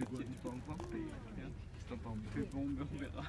pas encore fait. C'est pas fait bon, mais on verra.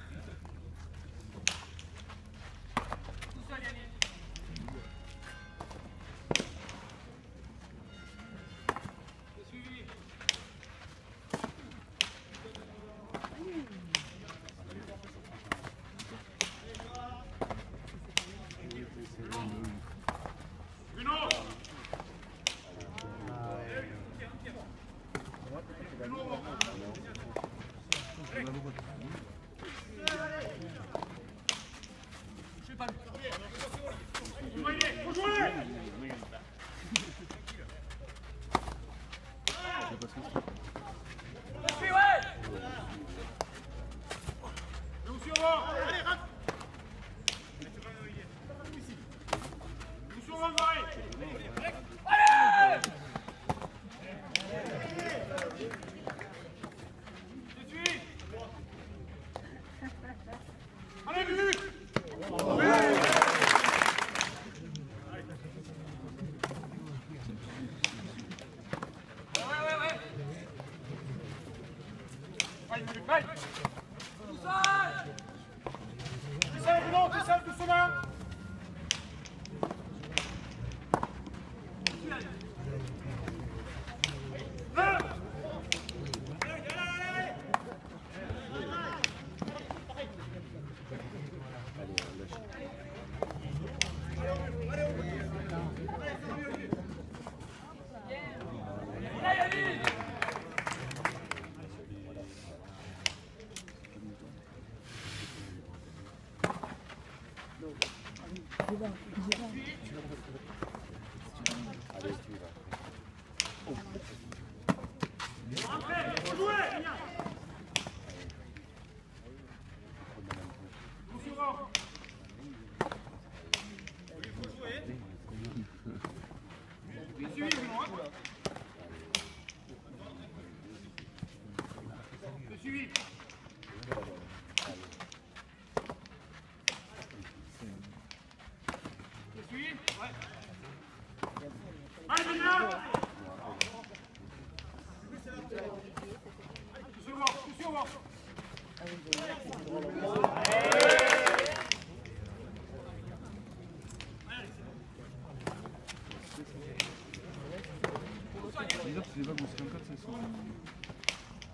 Les vagues aussi comme ça sont.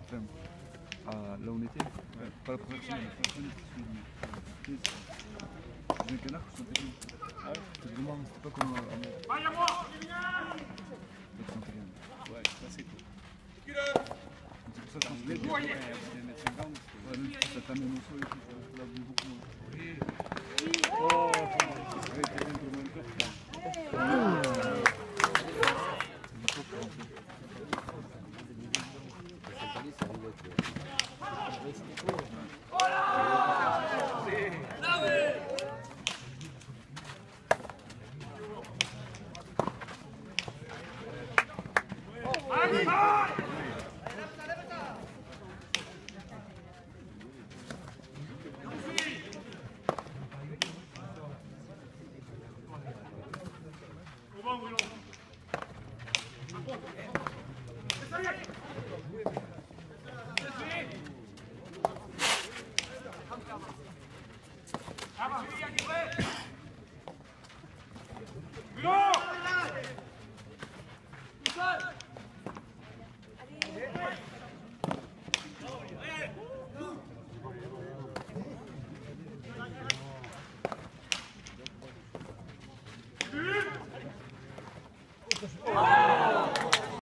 Enfin, là où on était, pas la première semaine, la première semaine, c'est des canards qui sont terribles. Ah ouais. C'était pas comme à moi. Allez, à moi! Ils sont terribles. Ouais, ça c'est cool. C'est pour ça que je pense que les deux, ouais, même si ça t'amène au sol et tout, ça lave beaucoup. Oh! Ouais, t'es bien pour le cœur. Oh!